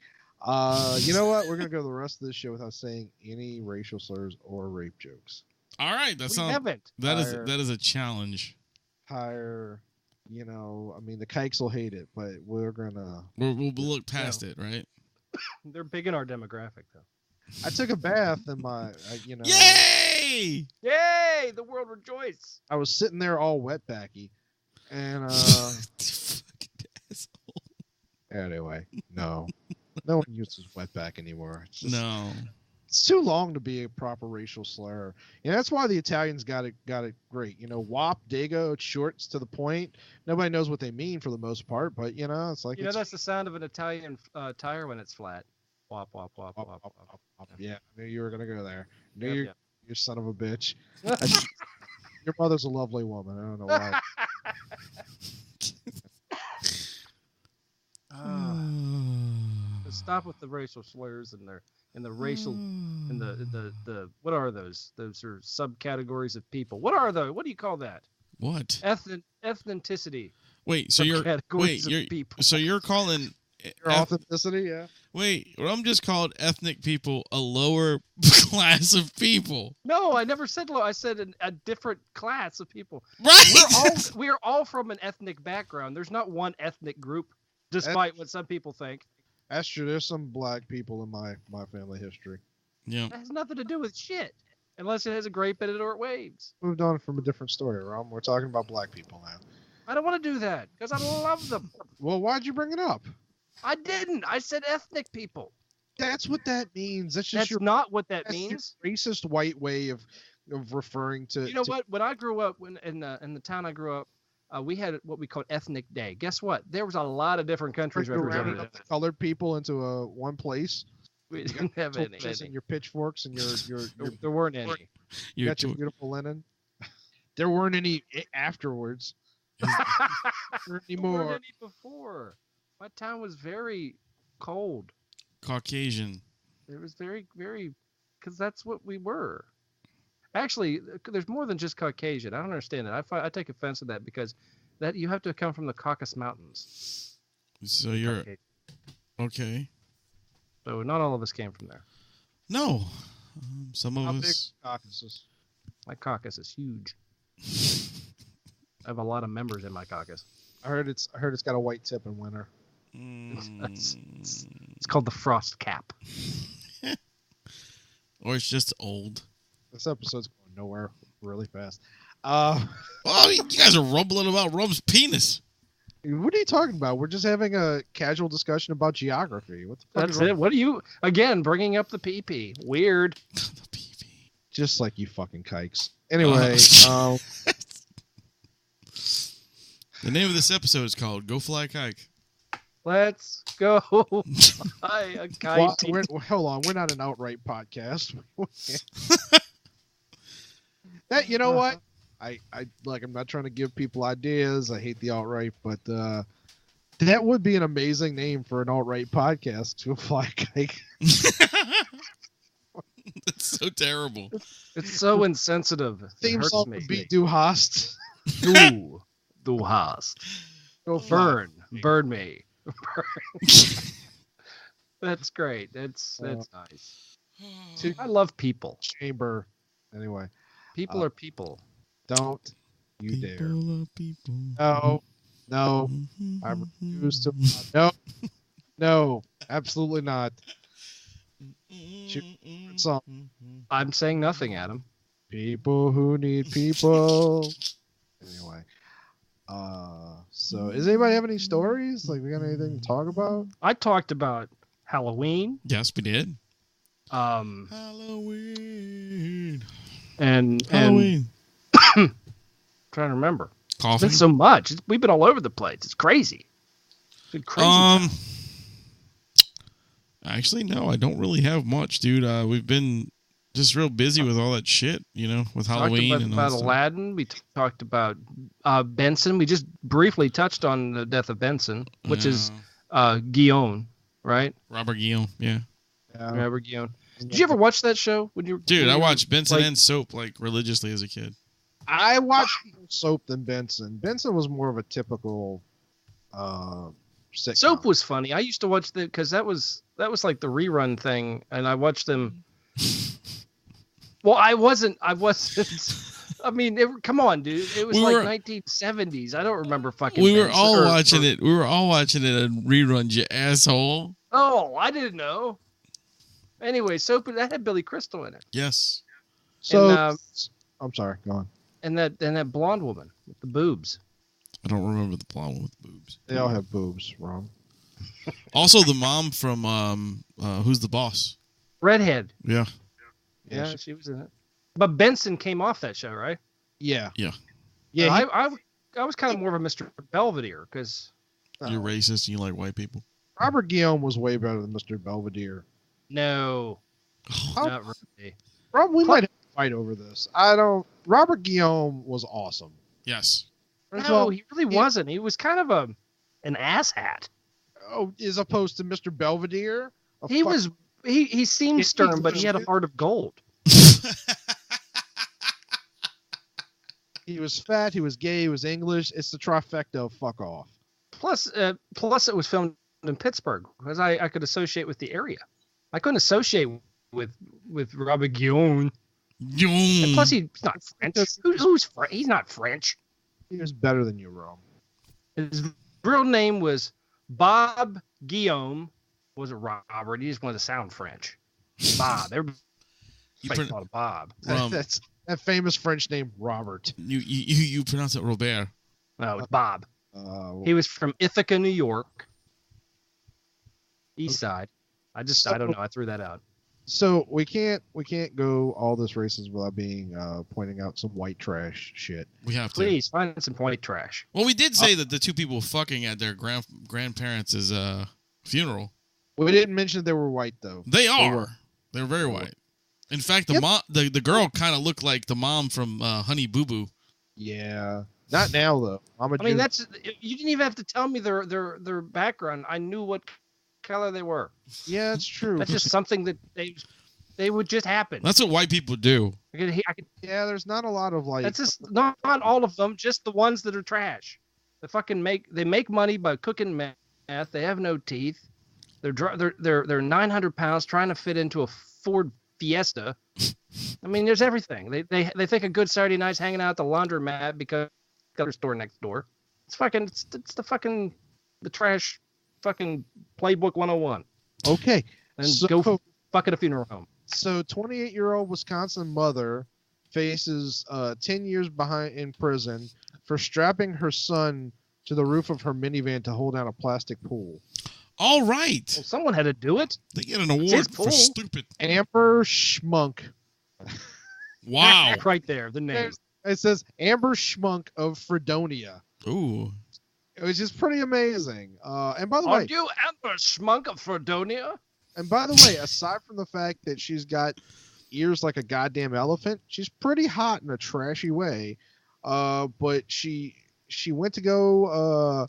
You know what? We're gonna go the rest of this show without saying any racial slurs or rape jokes. All right. That is a challenge. You know, I mean, the kikes will hate it, but we'll look past it, right? They're big in our demographic, though. I took a bath in my, Yay! Yay! The world rejoice. I was sitting there all wetbacky, and anyway, no one uses wetback anymore. It's too long to be a proper racial slur. That's why the Italians got it great. Wop, dago, it's short, it's to the point. Nobody knows what they mean for the most part, but it's like that's the sound of an Italian tire when it's flat. Wop, wop, wop, wop, wop, wop. Yeah, I knew you were gonna go there. You son of a bitch. Your mother's a lovely woman. I don't know why. Stop with the racial slurs and the racial and the what are those? Those are subcategories of people. What are those? What do you call that? What? Ethnicity. Wait, so you're calling your authenticity, yeah. Wait, I'm just called ethnic people a lower class of people. No, I never said low. I said a different class of people. Right. We're all from an ethnic background. There's not one ethnic group, despite what some people think. That's true. There's some black people in my family history. Yeah. That has nothing to do with shit, unless it has a grape in it or it waves. Moved on from a different story, Rom. We're talking about black people now. I don't want to do that because I love them. Well, why'd you bring it up? I didn't. I said ethnic people. That's what that means. That's not what that means. Your racist white way of referring to. You know what? When I grew up, in the town I grew up, we had what we called Ethnic Day. Guess what? There was a lot of different countries represented. Colored people into one place. We didn't have any. And your pitchforks and your there weren't any. You got your beautiful linen. There weren't any afterwards. There weren't any before. My town was very cold. Caucasian. It was very, very, because that's what we were. Actually, there's more than just Caucasian. I don't understand that. I take offense to that because that you have to come from the Caucasus Mountains. So you're okay. So not all of us came from there. No, some of us. Big Caucasus. My caucus is huge. I have a lot of members in my caucus. I heard it's got a white tip in winter. It's called the frost cap. Or it's just old. This episode's going nowhere really fast. Well, you guys are rumbling about Rum's penis. What are you talking about? We're just having a casual discussion about geography. What the fuck? That's it. What are you, again, bringing up the PP? Weird. The PP. Just like you fucking kikes. Anyway, the name of this episode is called Go Fly Kike. Let's go fly a kite. Hold on. We're not an outright podcast. You know what? I like. I'm not trying to give people ideas. I hate the alt-right, but that would be an amazing name for an alt-right podcast to apply. That's so terrible. It's so insensitive. Theme song would be Du Hast. Du Hast. Go Burn me. That's great. That's nice. I love people. Chamber. Anyway. People are people. Don't you dare. People. No. I refuse to. No. Absolutely not. Song. I'm saying nothing, Adam. People who need people. Anyway. So does anybody have any stories? Like, we got anything to talk about? I talked about Halloween. Yes, we did. Halloween. And trying to remember. Coffee. It's been so much. We've been all over the place. It's crazy. It's been crazy. Actually, no, I don't really have much, dude. We've been just real busy with all that shit, with Halloween and all that stuff. Aladdin. We talked about Benson. We just briefly touched on the death of Benson, which is Guillaume, right? Robert Guillaume, yeah. Robert Guillaume. Did you ever watch that show? I watched Benson and Soap religiously as a kid. I watched Soap than Benson. Benson was more of a typical sitcom. Soap was funny. I used to watch because that was like the rerun thing, and I watched them. Well, I wasn't. I mean, come on, dude. It was 1970s. I don't remember fucking. We were all watching it. We were all watching it in reruns, you asshole. Oh, I didn't know. Anyway, Soap that had Billy Crystal in it. Yes. So I'm sorry. Go on. And that blonde woman with the boobs. I don't remember the blonde one with the boobs. They all have boobs, Ron. Also, the mom from Who's the Boss? Redhead. Yeah. Yeah, she was in it. But Benson came off that show, right? Yeah. Yeah. Yeah. I was kind of more of a Mr. Belvedere because you're racist and you like white people. Robert Guillaume was way better than Mr. Belvedere. No. Not really. Rob, we might have to fight over this. Robert Guillaume was awesome. Yes. No, he really wasn't. He was kind of an asshat. Oh, as opposed to Mr. Belvedere? He seemed stern, but he had a heart of gold. He was fat, he was gay, he was English. It's the trifecta of fuck off. Plus it was filmed in Pittsburgh, because I could associate with the area. I couldn't associate with Robert Guillaume. And plus, he's not French. He's not French. He was better than you, Rome. His real name was Bob Guillaume. Was it Robert? He just wanted to sound French. Bob. Everybody called it Bob. That's that famous French name, Robert. You pronounce it Robert. No, it's Bob. He was from Ithaca, New York. East Side. I don't know. I threw that out. So we can't go all this racism without pointing out some white trash shit. We have to. Please find some white trash. Well, we did say that the two people fucking at their grandparents' funeral. We didn't mention they were white though. They are. They're very white. In fact, the girl kind of looked like the mom from Honey Boo Boo. Yeah. Not now though. You didn't even have to tell me their background. I knew what color they were. Yeah, it's true. That's just something that they would just happen. That's what white people do. Yeah, there's not a lot of like. That's just not all of them. Just the ones that are trash. They make money by cooking meth. They have no teeth. They're 900 pounds trying to fit into a Ford Fiesta. I mean, there's everything. They think a good Saturday night's hanging out at the laundromat because the store next door. It's the trash fucking playbook 101. Okay. And go fuck at a funeral home. So 28-year-old Wisconsin mother faces 10 years in prison for strapping her son to the roof of her minivan to hold down a plastic pool. All right. Well, someone had to do it. They get an award for stupid. Amber Schmunk. Wow. Right there, the name. It says Amber Schmunk of Fredonia. Ooh. Which is pretty amazing. And by the way, are you Amber Schmunk of Fredonia? And by the way, aside from the fact that she's got ears like a goddamn elephant, she's pretty hot in a trashy way. But she went to go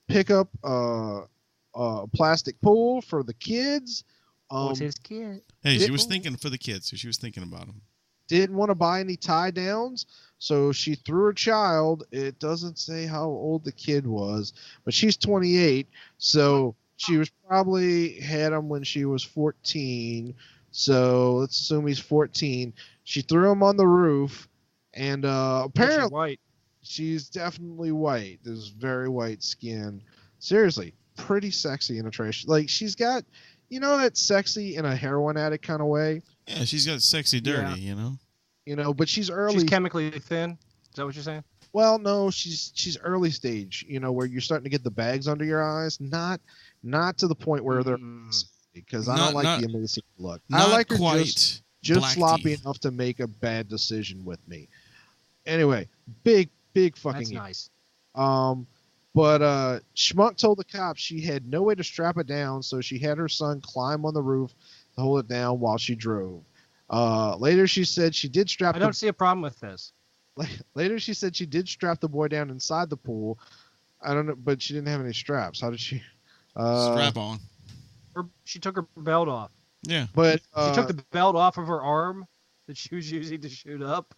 pick up a plastic pool for the kids. What's his kid? Hey, she was thinking for the kids, so she was thinking about them. Didn't want to buy any tie downs, so she threw her child. It doesn't say how old the kid was, but she's 28, so she was probably had him when she was 14. So let's assume he's 14. She threw him on the roof, and apparently she's white. She's definitely white. There's very white skin. Seriously, pretty sexy in a trash. Like, she's got, that sexy in a heroin addict kind of way. Yeah, she's got sexy dirty, But she's early. She's chemically thin. Is that what you're saying? Well, no, she's early stage. Where you're starting to get the bags under your eyes. Not to the point where they're because I don't like the amazing look. I like her just sloppy enough to make a bad decision with me. Anyway, big fucking. That's nice. But Schmuck told the cops she had no way to strap it down, so she had her son climb on the roof to hold it down while she drove. Later, she said she did strap. I don't see a problem with this. Later, she said she did strap the boy down inside the pool. I don't know, but she didn't have any straps. How did she? Strap on. She took her belt off. Yeah, but she took the belt off of her arm that she was using to shoot up.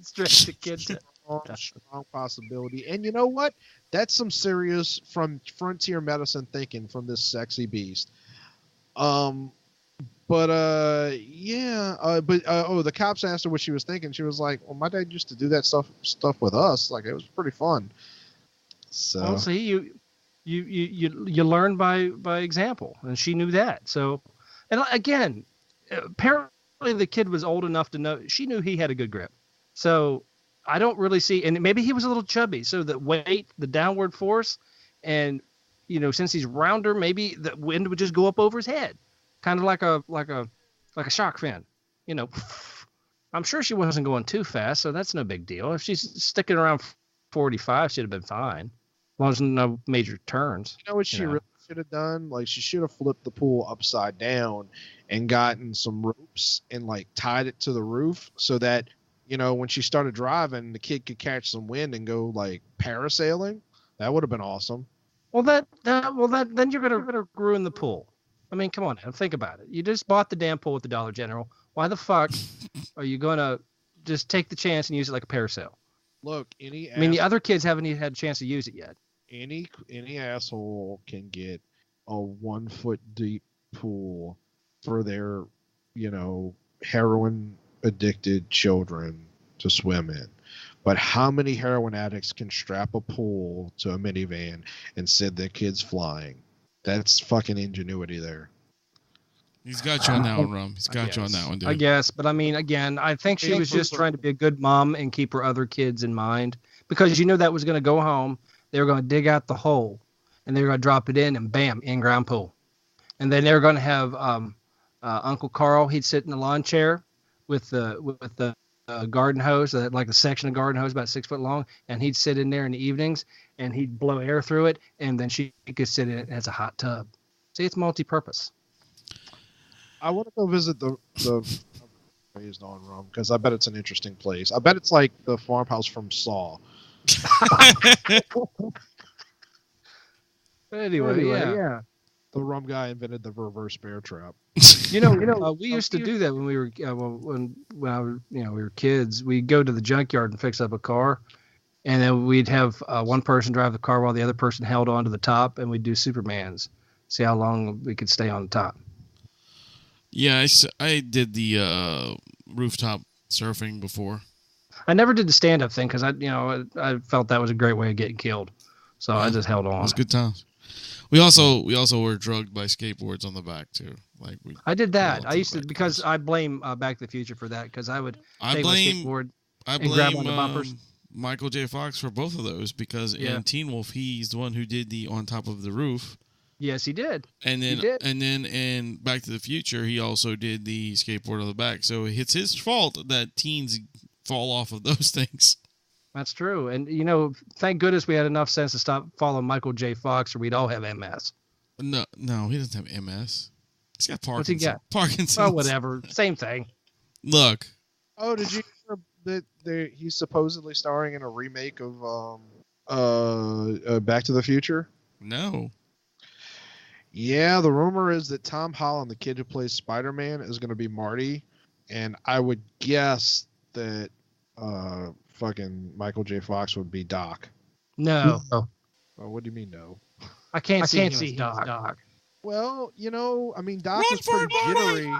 Stretch the kid. Strong possibility. And you know what? That's some serious from frontier medicine thinking from this sexy beast. The cops asked her what she was thinking. She was like, well, my dad used to do that stuff with us. Like, it was pretty fun. So, well, see, you learn by example, and she knew that. So, and again, apparently the kid was old enough to know. She knew he had a good grip. So I don't really see, and maybe he was a little chubby. So the weight, the downward force, and since he's rounder, maybe the wind would just go up over his head, kind of like a shark fin. I'm sure she wasn't going too fast, so that's no big deal. If she's sticking around 45, she'd have been fine, as long as no major turns. You know what she really should have done? Like, she should have flipped the pool upside down and gotten some ropes and tied it to the roof so that when she started driving, the kid could catch some wind and go parasailing. That would have been awesome. Well, then you're gonna ruin the pool. I mean, come on now, think about it. You just bought the damn pool at the Dollar General. Why the fuck are you gonna just take the chance and use it like a parasail? Look, the other kids haven't even had a chance to use it yet. Any asshole can get a 1 foot deep pool for their, heroin addicted children to swim in. But how many heroin addicts can strap a pool to a minivan and send their kids flying? That's fucking ingenuity there. He's got you on that one, Rum. He's got you on that one, dude. I guess, but I mean, again, I think she was just trying to be a good mom and keep her other kids in mind, because that was going to go home. They were going to dig out the hole, and they were going to drop it in, and bam, in-ground pool. And then they were going to have Uncle Carl. He'd sit in the lawn chair with the garden hose, like a section of garden hose about 6 foot long, and he'd sit in there in the evenings, and he'd blow air through it, and then she could sit in it as a hot tub. See, it's multi-purpose. I want to go visit the raised on Rum, because I bet it's an interesting place. I bet it's like the farmhouse from Saw. Anyway, yeah. The Rum guy invented the reverse bear trap. We used to do that when we were we were kids. We'd go to the junkyard and fix up a car, and then we'd have one person drive the car while the other person held on to the top, and we'd do Supermans, see how long we could stay on the top. Yeah, I did the rooftop surfing before. I never did the stand-up thing because I felt that was a great way of getting killed, so I just held on. It was good times. We also were drugged by skateboards on the back too. I did that. I used to, because I blame Back to the Future for that, because I would take my skateboard and grab on the bumpers. Michael J. Fox for both of those, because in Teen Wolf he's the one who did the on top of the roof. Yes, he did. And then in Back to the Future he also did the skateboard on the back. So it's his fault that teens fall off of those things. That's true. And, thank goodness we had enough sense to stop following Michael J. Fox, or we'd all have MS. No, he doesn't have MS. He's got Parkinson's. What's he got? Parkinson's. Oh, whatever. Same thing. Look. Oh, did you that he's supposedly starring in a remake of Back to the Future? No. Yeah, the rumor is that Tom Holland, the kid who plays Spider-Man, is going to be Marty, and I would guess that fucking Michael J. Fox would be Doc. No. Well, what do you mean no? I can't see him as Doc. Well, I mean, Doc was pretty jittery.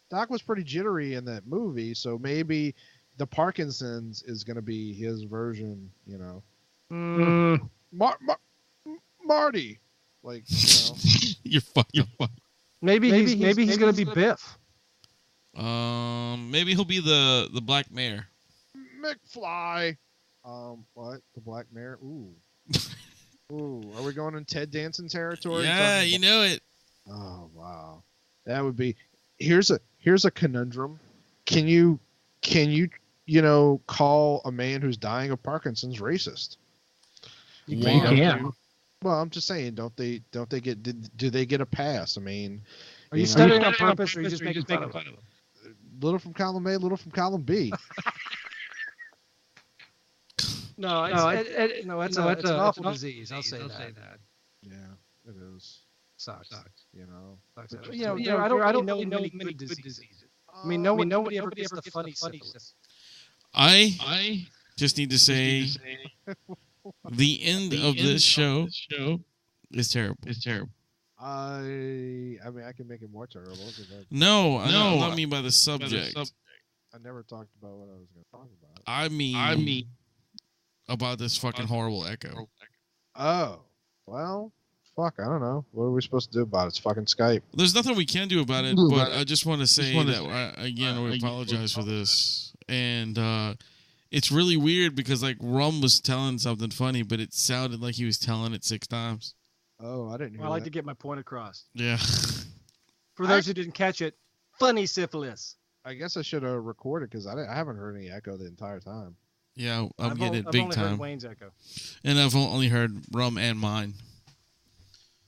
Doc was pretty jittery in that movie, so maybe the Parkinson's is going to be his version, Marty. Like, You're fucking. Maybe he's going to be Biff. Maybe he'll be the Black Mayor. McFly. What? The Black Mayor? Ooh. Ooh, are we going in Ted Danson territory? Yeah, you know it. Oh, wow. That would be... Here's a conundrum. Can you call a man who's dying of Parkinson's racist? You can. Well, I'm just saying, do they get a pass? I mean, are you studying on purpose, or are you just making fun of them? Little from column A, little from column B. No, it's an awful disease. I'll say that. Yeah, it is. Sucks. I don't know many good diseases. I mean, nobody ever gets the funny syphilis. I just need to say the end of this show is terrible. I mean, I can make it more terrible. No, I don't mean by the subject. I never talked about what I was going to talk about. I mean about this fucking horrible echo. Oh, well, fuck, I don't know. What are we supposed to do about it? It's fucking Skype. There's nothing we can do about it, but I just want to say that, we apologize for this. And it's really weird because, like, Rum was telling something funny, but it sounded like he was telling it 6 times. Oh, I didn't hear that. I like to get my point across. Yeah. For those who didn't catch it, funny syphilis. I guess I should have recorded because I haven't heard any echo the entire time. Yeah, I'm getting it big time. I've only heard Wayne's echo. And I've only heard Rum and mine.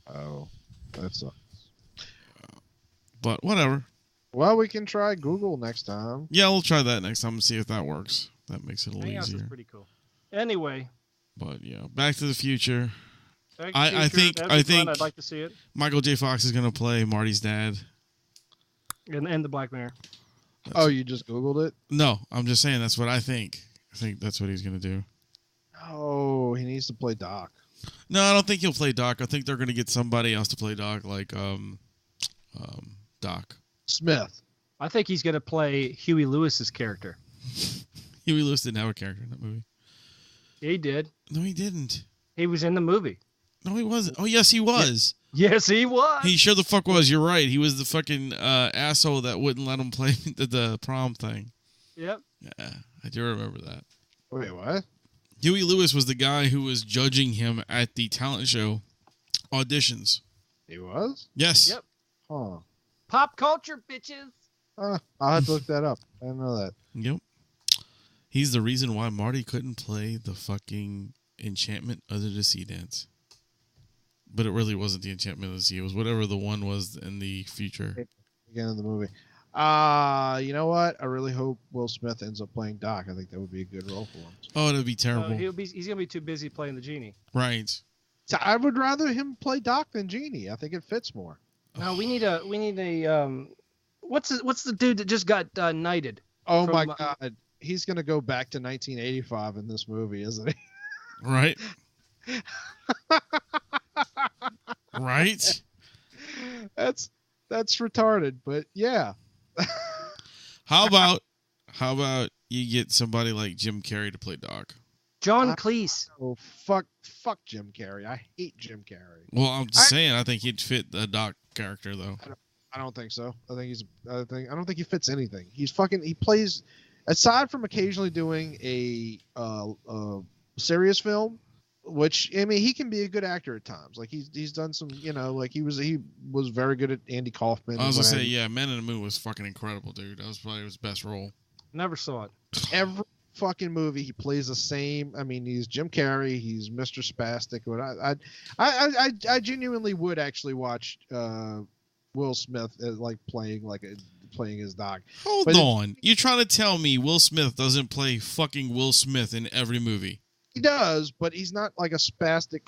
Oh, that sucks. But whatever. Well, we can try Google next time. Yeah, we'll try that next time and see if that works. That makes it a little easier. Is pretty cool. Anyway. But yeah, Back to the Future. I think I'd like to see it. Michael J. Fox is going to play Marty's dad. And the Black Mayor. You just Googled it? No, I'm just saying that's what I think. I think that's what he's going to do. Oh, he needs to play Doc. No, I don't think he'll play Doc. I think they're going to get somebody else to play Doc, like Doc Smith. I think he's going to play Huey Lewis's character. Huey Lewis didn't have a character in that movie. He did. No, he didn't. He was in the movie. No, he wasn't. Oh, yes, he was. Yes, he was. He sure the fuck was. You're right. He was the fucking asshole that wouldn't let him play the prom thing. Yep. Yeah, I do remember that. Wait, what? Huey Lewis was the guy who was judging him at the talent show auditions. He was? Yes. Yep. Huh. Pop culture, bitches. I'll have to look that up. I didn't know that. Yep. He's the reason why Marty couldn't play the fucking Enchantment of the Sea dance. But it really wasn't the Enchantment of the Sea. It was whatever the one was in the future. Again in the movie. You know what? I really hope Will Smith ends up playing Doc. I think that would be a good role for him. Oh, that'd be terrible. He's gonna be too busy playing the genie. Right. So I would rather him play Doc than Genie. I think it fits more. No, we need a what's the dude that just got knighted? Oh my God. He's gonna go back to 1985 in this movie, isn't he? Right. Right. That's retarded, but yeah. How about you get somebody like Jim Carrey to play Doc? John Cleese. Oh fuck Jim Carrey. I hate Jim Carrey. Well, I'm just saying I think he'd fit the Doc character though. I don't think so. I don't think he fits anything. He plays, aside from occasionally doing a serious film, which, I mean, he can be a good actor at times. Like he's done some, like he was very good at Andy Kaufman. I was gonna say, yeah, Man in the Moon was fucking incredible, dude. That was probably his best role. Never saw it. Every fucking movie he plays the same. I mean, he's Jim Carrey. He's Mr. Spastic. I genuinely would actually watch Will Smith like playing like a playing his Doc. Hold on. You're trying to tell me Will Smith doesn't play fucking Will Smith in every movie? He does, but he's not like a spastic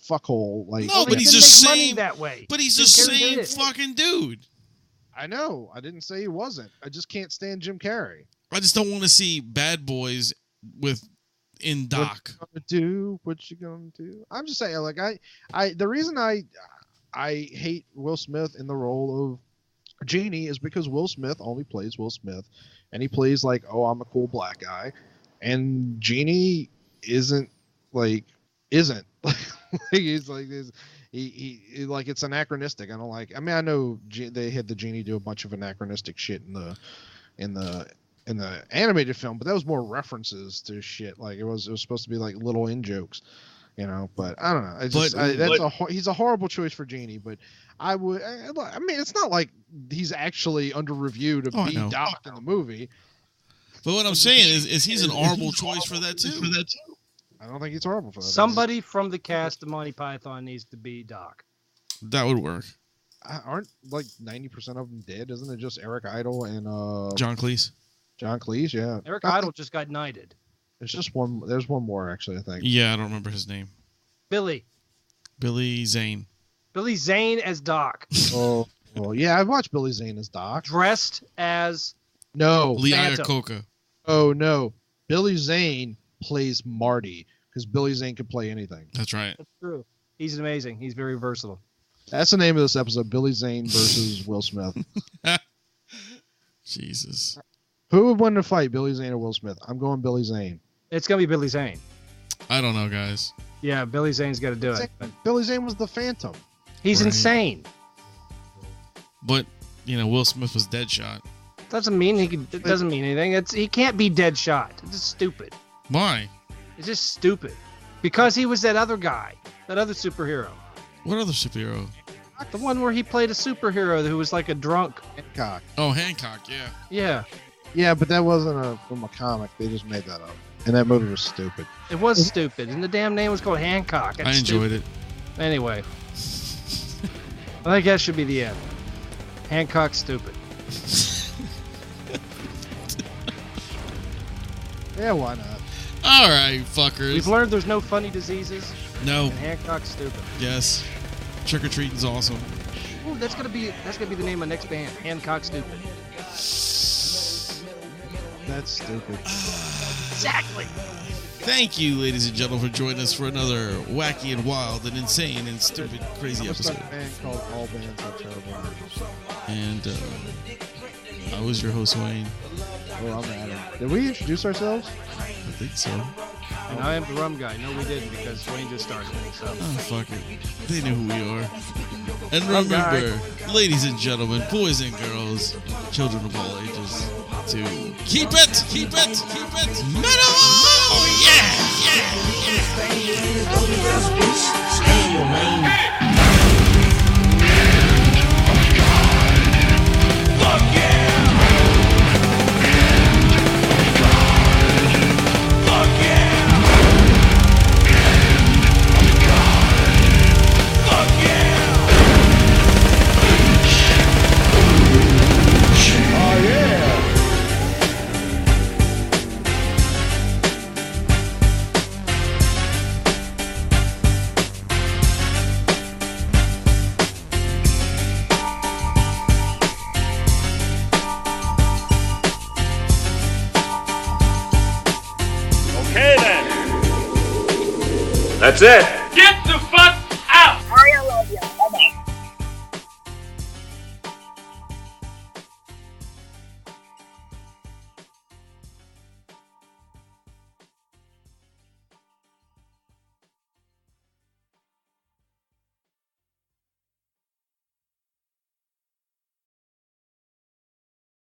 fuckhole. Like, no, but he's the same that way. But he's the same fucking dude. I know. I didn't say he wasn't. I just can't stand Jim Carrey. I just don't want to see Bad Boys in Doc. What you gonna do? I'm just saying, like, the reason I hate Will Smith in the role of Genie is because Will Smith only plays Will Smith, and he plays like, oh, I'm a cool black guy, and Genie isn't he's like this. He like, it's anachronistic. I don't like. I mean, I know they had the Genie do a bunch of anachronistic shit in the animated film, but that was more references to shit. Like it was supposed to be like little in jokes, you know. But I don't know. He's a horrible choice for Genie. But I mean, it's not like he's actually under review to be Doc in the movie. But what I'm saying is he's an horrible choice for that too. I don't think he's horrible for that. Somebody from the cast of Monty Python needs to be Doc. That would work. Aren't like 90% of them dead? Isn't it just Eric Idle and John Cleese? John Cleese, yeah. Eric Idle just got knighted. There's just one. There's one more actually, I think. Yeah, I don't remember his name. Billy Zane. Billy Zane as Doc. Oh, well, yeah, I've watched Billy Zane as Doc. Dressed as Lee Iacocca. Oh no, Billy Zane plays Marty because Billy Zane can play anything. That's right. That's true. He's amazing. He's very versatile. That's the name of this episode: Billy Zane versus Will Smith. Jesus. Who would win the fight, Billy Zane or Will Smith? I'm going Billy Zane. It's gonna be Billy Zane. I don't know, guys. Yeah, Billy Zane's got to do it. Billy Zane was the Phantom. He's insane. But Will Smith was Deadshot. Doesn't mean it doesn't mean anything. He can't be Deadshot. It's just stupid. Why? It's just stupid. Because he was that other guy, that other superhero. What other superhero? The one where he played a superhero who was like a drunk. Hancock. Oh, Hancock, yeah. Yeah. Yeah, but that wasn't from a comic. They just made that up. And that movie was stupid. It was stupid. And the damn name was called Hancock. I enjoyed it. Anyway. I think that should be the end. Hancock's stupid. Yeah, why not? All right, fuckers. We've learned there's no funny diseases. No. And Hancock's stupid. Yes. Trick-or-treating's awesome. Ooh, that's gonna be the name of next band. Hancock Stupid. That's stupid. Exactly. Thank you, ladies and gentlemen, for joining us for another wacky and wild and insane and stupid, crazy episode. A band called All Bands Are Terrible. And I was your host, Wayne. Well, I'm Adam. Did we introduce ourselves? I think so. And I am the RumGuy. No, we didn't because Wayne just started it. So. Oh, fuck it. They know who we are. And remember, ladies and gentlemen, boys and girls, children of all ages, to keep it metal! That's it. Get the fuck